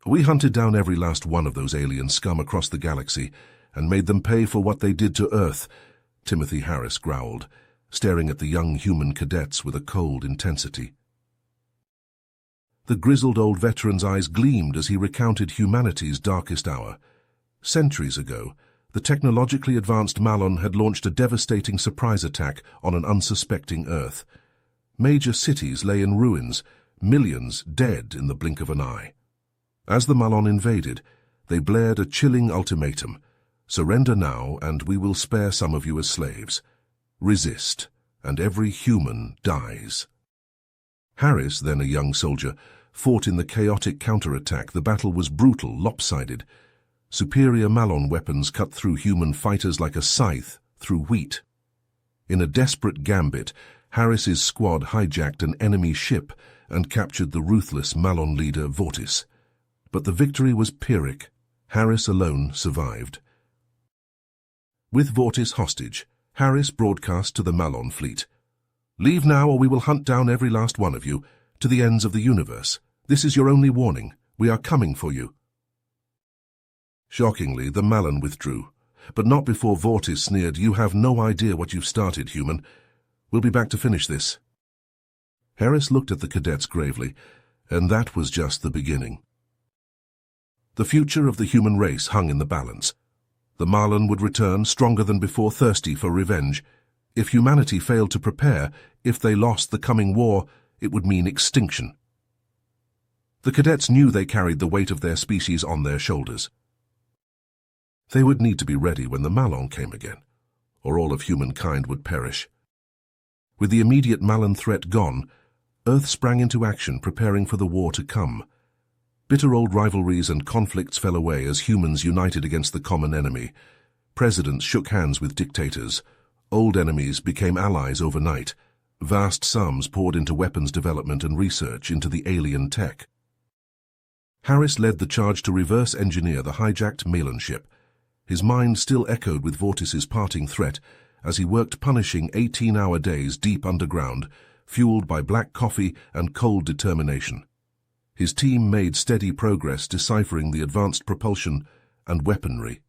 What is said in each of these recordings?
We hunted down every last one of those alien scum across the galaxy and made them pay for what they did to Earth, Timothy Harris growled, staring at the young human cadets with a cold intensity. The grizzled old veteran's eyes gleamed as he recounted humanity's darkest hour. Centuries ago, the technologically advanced Malon had launched a devastating surprise attack on an unsuspecting Earth. Major cities lay in ruins, millions dead in the blink of an eye. As the Malon invaded, they blared a chilling ultimatum: surrender now and we will spare some of you as slaves. Resist, and every human dies. Harris, then a young soldier, fought in the chaotic counterattack. The battle was brutal, lopsided. Superior Malon weapons cut through human fighters like a scythe through wheat. In a desperate gambit, Harris's squad hijacked an enemy ship and captured the ruthless Malon leader Vortis. But the victory was Pyrrhic. Harris alone survived. With Vortis hostage, Harris broadcast to the Malon fleet, "Leave now or we will hunt down every last one of you, to the ends of the universe. This is your only warning. We are coming for you." Shockingly, the Malon withdrew, but not before Vortis sneered, "You have no idea what you've started, human. We'll be back to finish this." Harris looked at the cadets gravely, and that was just the beginning. The future of the human race hung in the balance. The Malon would return stronger than before, thirsty for revenge. If humanity failed to prepare, if they lost the coming war, it would mean extinction. The cadets knew they carried the weight of their species on their shoulders. They would need to be ready when the Malon came again, or all of humankind would perish. With the immediate Malon threat gone, Earth sprang into action, preparing for the war to come. Bitter old rivalries and conflicts fell away as humans united against the common enemy. Presidents shook hands with dictators. Old enemies became allies overnight. Vast sums poured into weapons development and research into the alien tech. Harris led the charge to reverse engineer the hijacked Malon ship. His mind still echoed with Vortis's parting threat as he worked punishing 18-hour days deep underground, fueled by black coffee and cold determination. His team made steady progress deciphering the advanced propulsion and weaponry,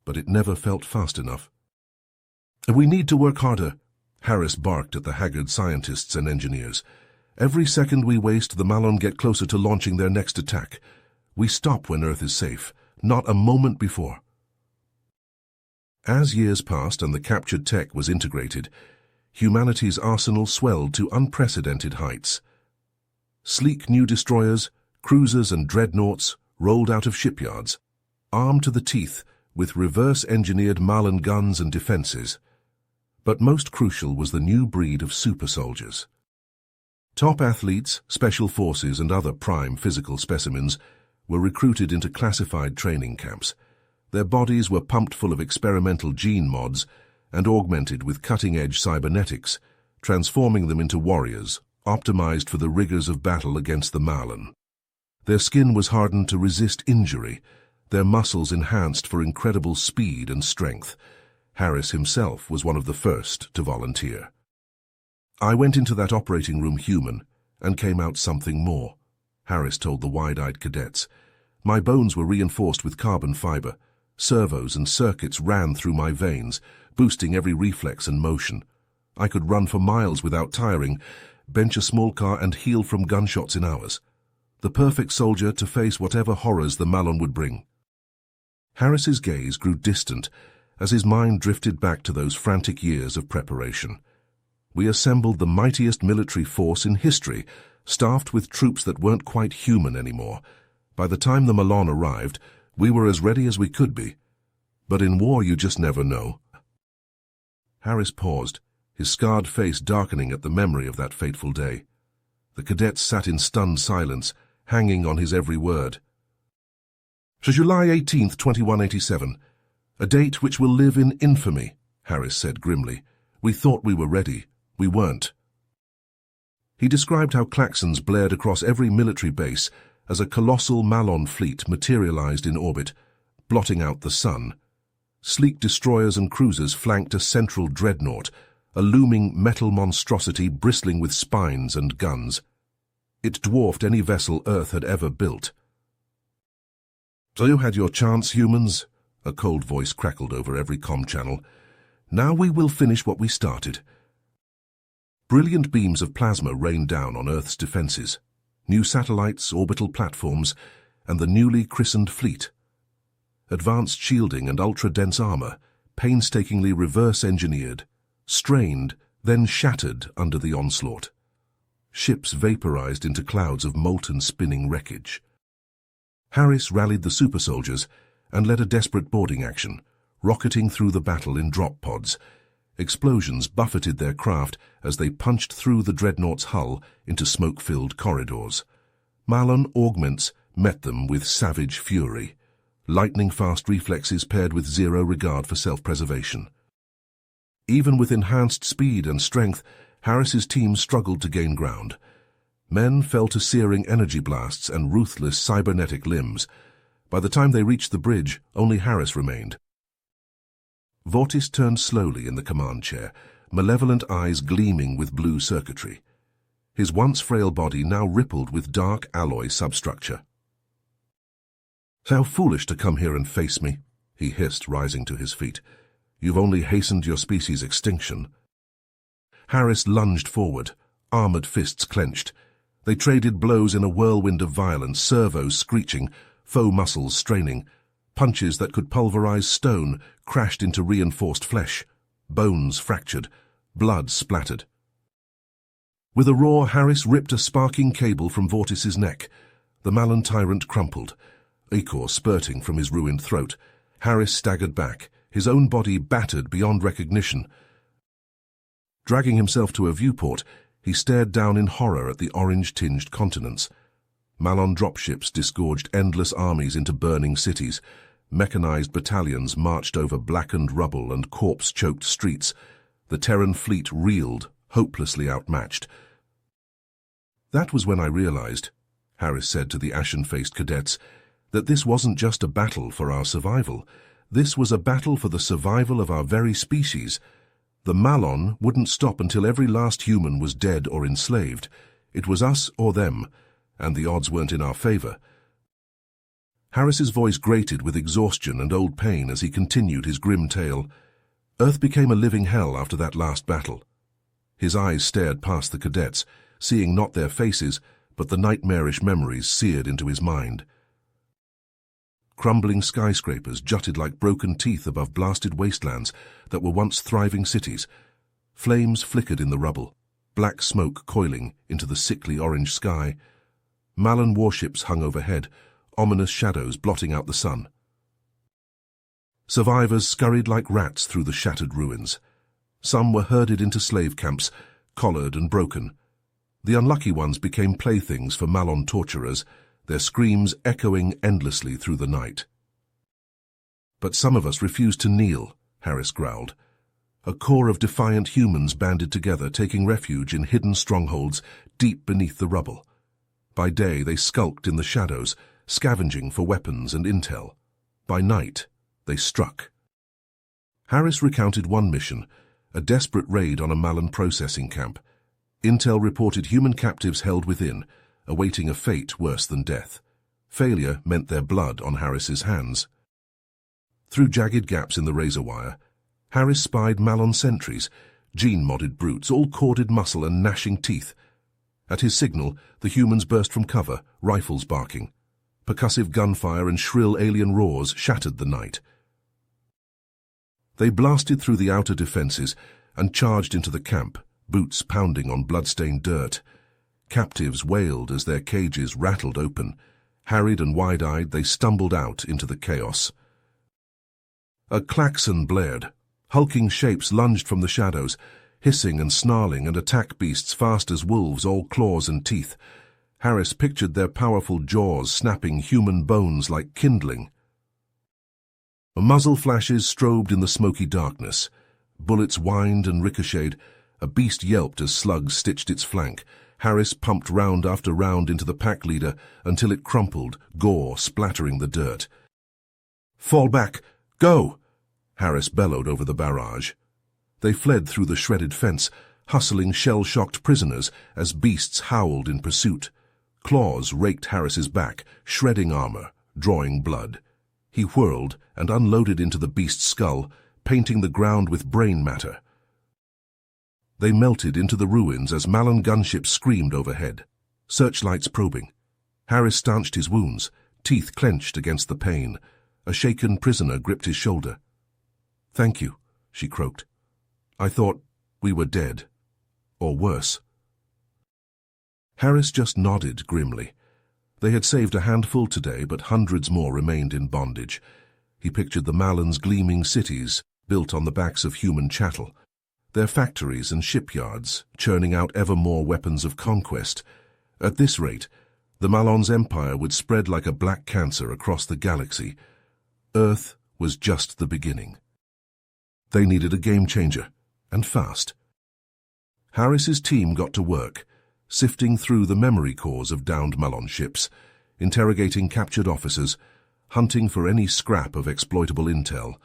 but it never felt fast enough. "We need to work harder," Harris barked at the haggard scientists and engineers. "Every second we waste, the Malon get closer to launching their next attack. We stop when Earth is safe, not a moment before." As years passed and the captured tech was integrated, humanity's arsenal swelled to unprecedented heights. Sleek new destroyers, cruisers and dreadnoughts rolled out of shipyards, armed to the teeth with reverse-engineered Malon guns and defenses. But most crucial was the new breed of super soldiers. Top athletes, special forces and other prime physical specimens were recruited into classified training camps. Their bodies were pumped full of experimental gene mods and augmented with cutting-edge cybernetics, transforming them into warriors, optimized for the rigors of battle against the Malon. Their skin was hardened to resist injury, their muscles enhanced for incredible speed and strength. Harris himself was one of the first to volunteer. "I went into that operating room human and came out something more," Harris told the wide-eyed cadets. "My bones were reinforced with carbon fiber. Servos and circuits ran through my veins, boosting every reflex and motion. I could run for miles without tiring, bench a small car and heal from gunshots in hours. The perfect soldier to face whatever horrors the Malon would bring." Harris's gaze grew distant as his mind drifted back to those frantic years of preparation. "We assembled the mightiest military force in history, staffed with troops that weren't quite human anymore. By the time the Malon arrived, we were as ready as we could be. But in war you just never know." Harris paused, his scarred face darkening at the memory of that fateful day. The cadets sat in stunned silence, hanging on his every word. "July 18th, 2187. A date which will live in infamy," Harris said grimly. "We thought we were ready. We weren't." He described how klaxons blared across every military base as a colossal Malon fleet materialized in orbit, blotting out the sun. Sleek destroyers and cruisers flanked a central dreadnought, a looming metal monstrosity bristling with spines and guns. It dwarfed any vessel Earth had ever built. So you had your chance, humans? A cold voice crackled over every comm channel. Now we will finish what we started. Brilliant beams of plasma rained down on Earth's defenses. New satellites, orbital platforms, and the newly christened fleet. Advanced shielding and ultra-dense armor, painstakingly reverse-engineered, strained, then shattered under the onslaught. Ships vaporized into clouds of molten spinning wreckage. Harris rallied the super soldiers and led a desperate boarding action, rocketing through the battle in drop pods. Explosions buffeted their craft as they punched through the dreadnought's hull into smoke-filled corridors. Malon augments met them with savage fury, lightning-fast reflexes paired with zero regard for self-preservation. Even with enhanced speed and strength, Harris's team struggled to gain ground. Men fell to searing energy blasts and ruthless cybernetic limbs. By the time they reached the bridge, only Harris remained. Vortis turned slowly in the command chair, malevolent eyes gleaming with blue circuitry. His once frail body now rippled with dark alloy substructure. "How foolish to come here and face me," he hissed, rising to his feet. "You've only hastened your species' extinction." Harris lunged forward, armored fists clenched. They traded blows in a whirlwind of violence, servos screeching, faux muscles straining. Punches that could pulverize stone crashed into reinforced flesh. Bones fractured, blood splattered. With a roar, Harris ripped a sparking cable from Vortis's neck. The Malon tyrant crumpled, ichor spurting from his ruined throat. Harris staggered back, his own body battered beyond recognition. Dragging himself to a viewport, he stared down in horror at the orange-tinged continents. Malon dropships disgorged endless armies into burning cities. Mechanized battalions marched over blackened rubble and corpse-choked streets. The Terran fleet reeled, hopelessly outmatched. "That was when I realized," Harris said to the ashen-faced cadets, "that this wasn't just a battle for our survival. This was a battle for the survival of our very species. The Malon wouldn't stop until every last human was dead or enslaved. It was us or them, and the odds weren't in our favor." Harris's voice grated with exhaustion and old pain as he continued his grim tale. Earth became a living hell after that last battle. His eyes stared past the cadets, seeing not their faces, but the nightmarish memories seared into his mind. Crumbling skyscrapers jutted like broken teeth above blasted wastelands that were once thriving cities. Flames flickered in the rubble, black smoke coiling into the sickly orange sky. Malon warships hung overhead, ominous shadows blotting out the sun. Survivors scurried like rats through the shattered ruins. Some were herded into slave camps, collared and broken. The unlucky ones became playthings for Malon torturers, their screams echoing endlessly through the night. "But some of us refused to kneel," Harris growled. A core of defiant humans banded together, taking refuge in hidden strongholds deep beneath the rubble. By day they skulked in the shadows, scavenging for weapons and intel. By night, they struck. Harris recounted one mission, a desperate raid on a Malon processing camp. Intel reported human captives held within, awaiting a fate worse than death. Failure meant their blood on Harris's hands. Through jagged gaps in the razor wire, Harris spied Malon sentries, gene-modded brutes, all corded muscle and gnashing teeth. At his signal, the humans burst from cover, rifles barking. Percussive gunfire and shrill alien roars shattered the night. They blasted through the outer defenses and charged into the camp, boots pounding on blood-stained dirt. Captives wailed as their cages rattled open. Harried and wide-eyed, they stumbled out into the chaos. A klaxon blared. Hulking shapes lunged from the shadows, hissing and snarling, and attack beasts fast as wolves, all claws and teeth. Harris pictured their powerful jaws snapping human bones like kindling. Muzzle flashes strobed in the smoky darkness. Bullets whined and ricocheted. A beast yelped as slugs stitched its flank. Harris pumped round after round into the pack leader until it crumpled, gore splattering the dirt. "Fall back! Go!" Harris bellowed over the barrage. They fled through the shredded fence, hustling shell-shocked prisoners as beasts howled in pursuit. Claws raked Harris's back, shredding armor, drawing blood. He whirled and unloaded into the beast's skull, painting the ground with brain matter. They melted into the ruins as Malon gunships screamed overhead, searchlights probing. Harris stanched his wounds, teeth clenched against the pain. A shaken prisoner gripped his shoulder. "Thank you," she croaked. "I thought we were dead. Or worse." Harris just nodded grimly. They had saved a handful today, but hundreds more remained in bondage. He pictured the Malons' gleaming cities, built on the backs of human chattel, their factories and shipyards, churning out ever more weapons of conquest. At this rate, the Malons' empire would spread like a black cancer across the galaxy. Earth was just the beginning. They needed a game-changer, and fast. Harris's team got to work, sifting through the memory cores of downed Malon ships, interrogating captured officers, hunting for any scrap of exploitable intel.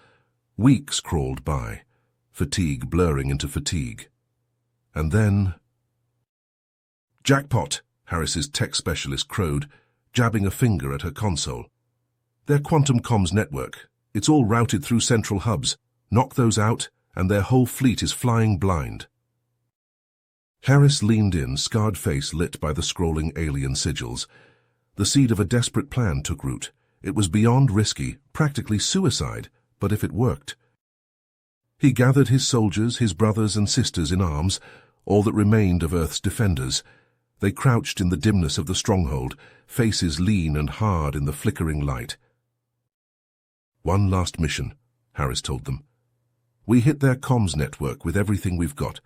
Weeks crawled by, fatigue blurring into fatigue. And then... "Jackpot," Harris's tech specialist crowed, jabbing a finger at her console. "Their quantum comms network. It's all routed through central hubs. Knock those out, and their whole fleet is flying blind." Harris leaned in, scarred face lit by the scrolling alien sigils. The seed of a desperate plan took root. It was beyond risky, practically suicide, but if it worked... He gathered his soldiers, his brothers and sisters in arms, all that remained of Earth's defenders. They crouched in the dimness of the stronghold, faces lean and hard in the flickering light. "One last mission," Harris told them. "We hit their comms network with everything we've got,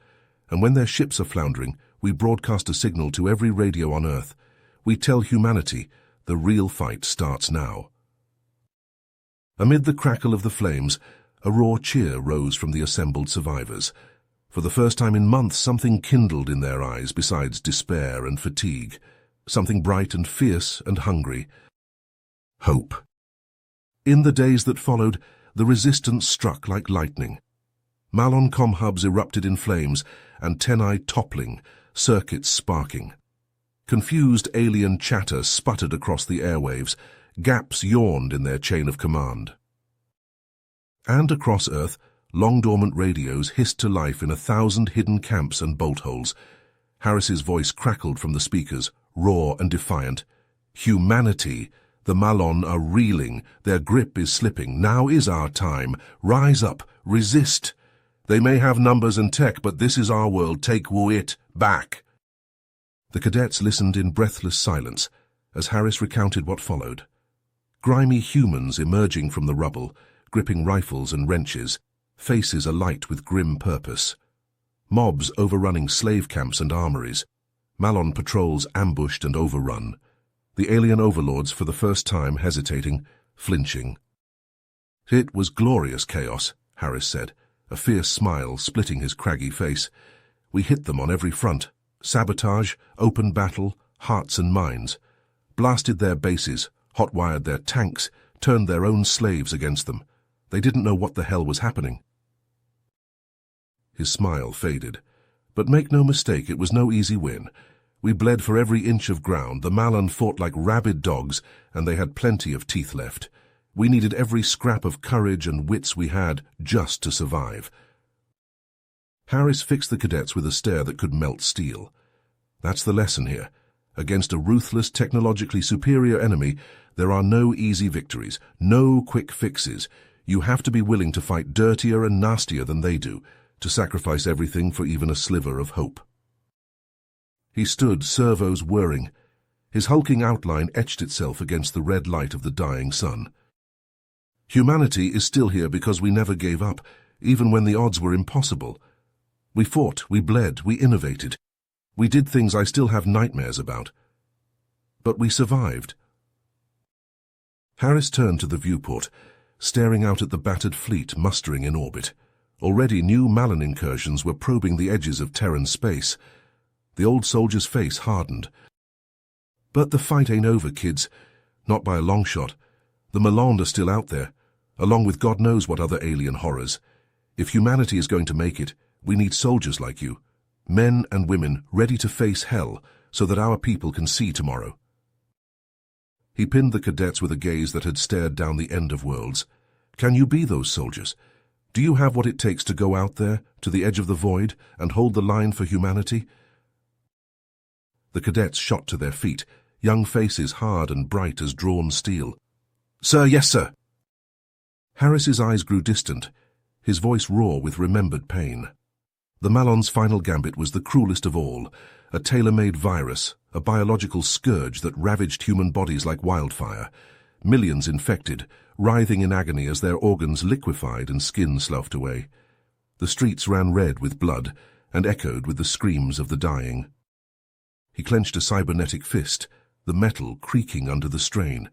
and when their ships are floundering, we broadcast a signal to every radio on Earth. We tell humanity, the real fight starts now." Amid the crackle of the flames, a raw cheer rose from the assembled survivors. For the first time in months, something kindled in their eyes besides despair and fatigue. Something bright and fierce and hungry. Hope. In the days that followed, the resistance struck like lightning. Malon comm hubs erupted in flames, antennae toppling, circuits sparking. Confused alien chatter sputtered across the airwaves. Gaps yawned in their chain of command. And across Earth, long-dormant radios hissed to life in 1,000 hidden camps and bolt holes. Harris's voice crackled from the speakers, raw and defiant. "Humanity! The Malon are reeling. Their grip is slipping. Now is our time. Rise up. Resist. They may have numbers and tech, but this is our world. Take it back." The cadets listened in breathless silence as Harris recounted what followed. Grimy humans emerging from the rubble, gripping rifles and wrenches, faces alight with grim purpose. Mobs overrunning slave camps and armories. Malon patrols ambushed and overrun. The alien overlords for the first time hesitating, flinching. "It was glorious chaos," Harris said, a fierce smile splitting his craggy face. "We hit them on every front. Sabotage, open battle, hearts and minds. Blasted their bases, hot-wired their tanks, turned their own slaves against them. They didn't know what the hell was happening." His smile faded. "But make no mistake, it was no easy win. We bled for every inch of ground. The Malon fought like rabid dogs, and they had plenty of teeth left. We needed every scrap of courage and wits we had just to survive." Harris fixed the cadets with a stare that could melt steel. "That's the lesson here. Against a ruthless, technologically superior enemy, there are no easy victories, no quick fixes. You have to be willing to fight dirtier and nastier than they do, to sacrifice everything for even a sliver of hope." He stood, servos whirring. His hulking outline etched itself against the red light of the dying sun. "Humanity is still here because we never gave up, even when the odds were impossible. We fought, we bled, we innovated. We did things I still have nightmares about. But we survived." Harris turned to the viewport, staring out at the battered fleet mustering in orbit. Already new Malon incursions were probing the edges of Terran space. The old soldier's face hardened. "But the fight ain't over, kids. Not by a long shot. The Malon are still out there, along with God knows what other alien horrors. If humanity is going to make it, we need soldiers like you. Men and women ready to face hell so that our people can see tomorrow." He pinned the cadets with a gaze that had stared down the end of worlds. Can you be those soldiers? Do you have what it takes to go out there, to the edge of the void, and hold the line for humanity? The cadets shot to their feet, young faces hard and bright as drawn steel. Sir, yes, sir. Harris's eyes grew distant, his voice raw with remembered pain. The Malon's final gambit was the cruelest of all, a tailor-made virus, a biological scourge that ravaged human bodies like wildfire. Millions infected, writhing in agony as their organs liquefied and skin sloughed away. The streets ran red with blood and echoed with the screams of the dying. He clenched a cybernetic fist, the metal creaking under the strain.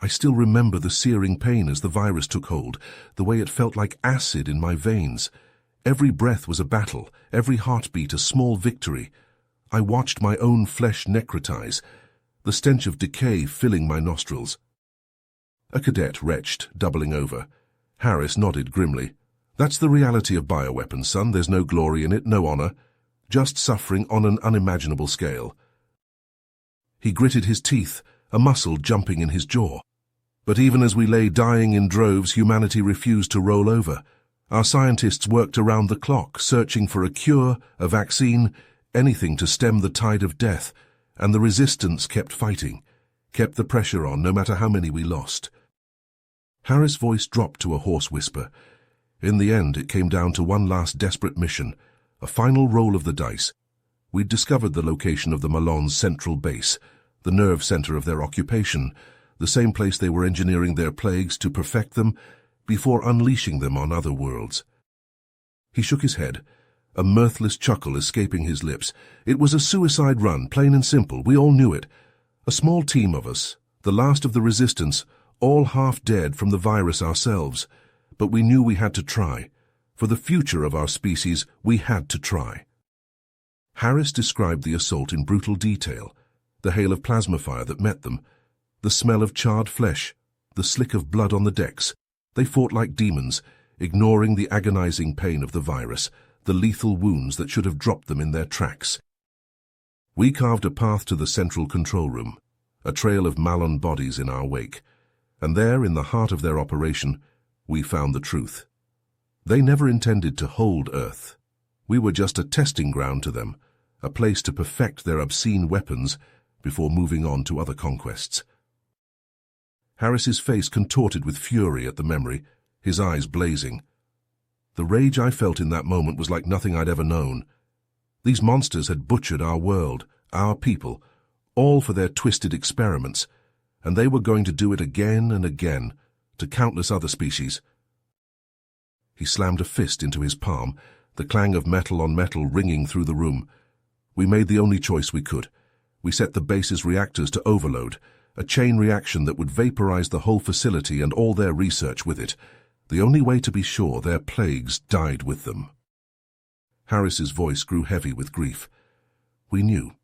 I still remember the searing pain as the virus took hold, the way it felt like acid in my veins. Every breath was a battle, every heartbeat a small victory. I watched my own flesh necrotize, the stench of decay filling my nostrils. A cadet retched, doubling over. Harris nodded grimly. That's the reality of bioweapons, son. There's no glory in it, no honor. Just suffering on an unimaginable scale. He gritted his teeth, a muscle jumping in his jaw. But even as we lay dying in droves, humanity refused to roll over. Our scientists worked around the clock, searching for a cure, a vaccine, anything to stem the tide of death, and the resistance kept fighting, kept the pressure on no matter how many we lost. Harris' voice dropped to a hoarse whisper. In the end, it came down to one last desperate mission, a final roll of the dice. We'd discovered the location of the Malon's central base, the nerve center of their occupation, the same place they were engineering their plagues to perfect them before unleashing them on other worlds. He shook his head, a mirthless chuckle escaping his lips. It was a suicide run, plain and simple. We all knew it. A small team of us, the last of the resistance, all half dead from the virus ourselves. But we knew we had to try. For the future of our species, we had to try. Harris described the assault in brutal detail, the hail of plasma fire that met them, the smell of charred flesh, the slick of blood on the decks. They fought like demons, ignoring the agonizing pain of the virus, the lethal wounds that should have dropped them in their tracks. We carved a path to the central control room, a trail of Malon bodies in our wake, and there, in the heart of their operation, we found the truth. They never intended to hold Earth. We were just a testing ground to them, a place to perfect their obscene weapons before moving on to other conquests. Harris's face contorted with fury at the memory, his eyes blazing. The rage I felt in that moment was like nothing I'd ever known. These monsters had butchered our world, our people, all for their twisted experiments, and they were going to do it again and again, to countless other species. He slammed a fist into his palm, the clang of metal on metal ringing through the room. We made the only choice we could. We set the base's reactors to overload, a chain reaction that would vaporize the whole facility and all their research with it, the only way to be sure their plagues died with them. Harris's voice grew heavy with grief. We knew.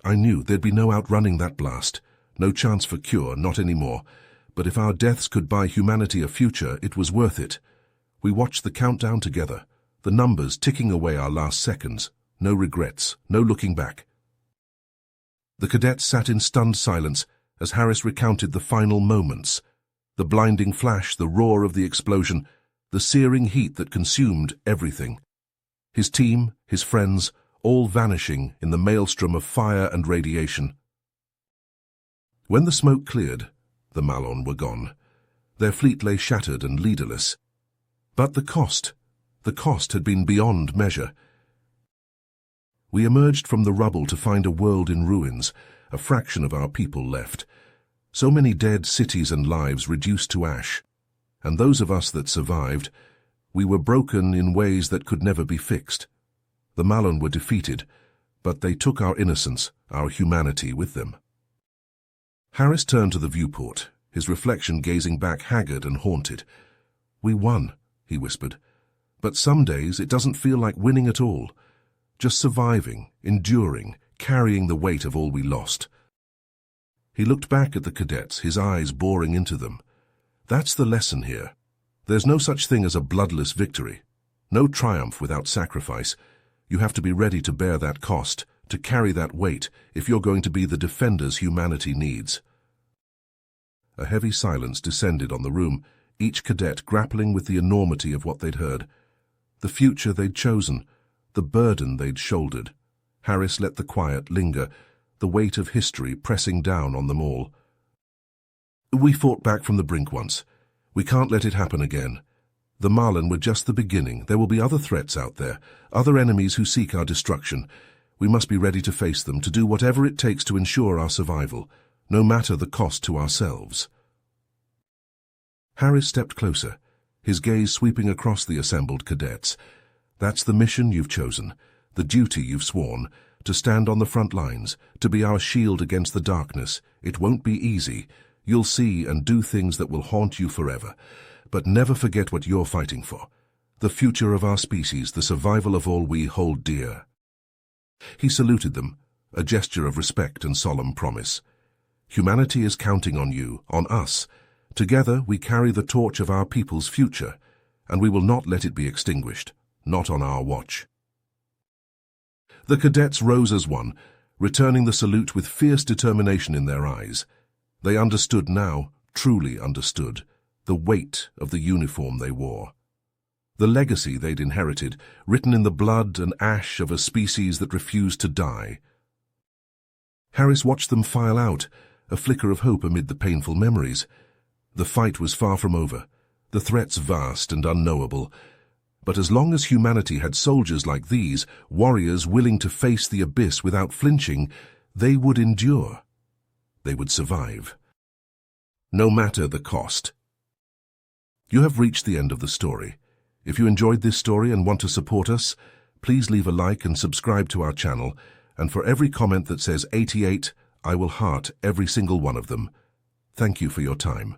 I knew there'd be no outrunning that blast, no chance for cure, not anymore. But if our deaths could buy humanity a future, it was worth it. We watched the countdown together, the numbers ticking away our last seconds. No regrets, no looking back. The cadets sat in stunned silence as Harris recounted the final moments. The blinding flash, the roar of the explosion, the searing heat that consumed everything. His team, his friends, all vanishing in the maelstrom of fire and radiation. When the smoke cleared, the Malon were gone. Their fleet lay shattered and leaderless. But the cost had been beyond measure. We emerged from the rubble to find a world in ruins, a fraction of our people left. So many dead cities and lives reduced to ash. And those of us that survived, we were broken in ways that could never be fixed. The Malon were defeated, but they took our innocence, our humanity with them. Harris turned to the viewport, his reflection gazing back haggard and haunted. We won, he whispered. But some days it doesn't feel like winning at all. Just surviving, enduring, carrying the weight of all we lost. He looked back at the cadets, his eyes boring into them. That's the lesson here. There's no such thing as a bloodless victory. No triumph without sacrifice. You have to be ready to bear that cost, to carry that weight, if you're going to be the defenders humanity needs. a heavy silence descended on the room, each cadet grappling with the enormity of what they'd heard. The future they'd chosen, the burden they'd shouldered. Harris let the quiet linger, the weight of history pressing down on them all. "We fought back from the brink once. We can't let it happen again. The Marlin were just the beginning. There will be other threats out there, other enemies who seek our destruction. We must be ready to face them, to do whatever it takes to ensure our survival, no matter the cost to ourselves." Harris stepped closer, his gaze sweeping across the assembled cadets. "That's the mission you've chosen, the duty you've sworn, to stand on the front lines, to be our shield against the darkness. It won't be easy. You'll see and do things that will haunt you forever. But never forget what you're fighting for. The future of our species, the survival of all we hold dear." He saluted them, a gesture of respect and solemn promise. "Humanity is counting on you, on us. Together we carry the torch of our people's future, and we will not let it be extinguished, not on our watch." The cadets rose as one, returning the salute with fierce determination in their eyes. They understood now, truly understood, the weight of the uniform they wore. The legacy they'd inherited, written in the blood and ash of a species that refused to die. Harris watched them file out, a flicker of hope amid the painful memories. The fight was far from over, the threats vast and unknowable. But as long as humanity had soldiers like these, warriors willing to face the abyss without flinching, they would endure. They would survive. No matter the cost. You have reached the end of the story. If you enjoyed this story and want to support us, please leave a like and subscribe to our channel, and for every comment that says 88, I will heart every single one of them. Thank you for your time.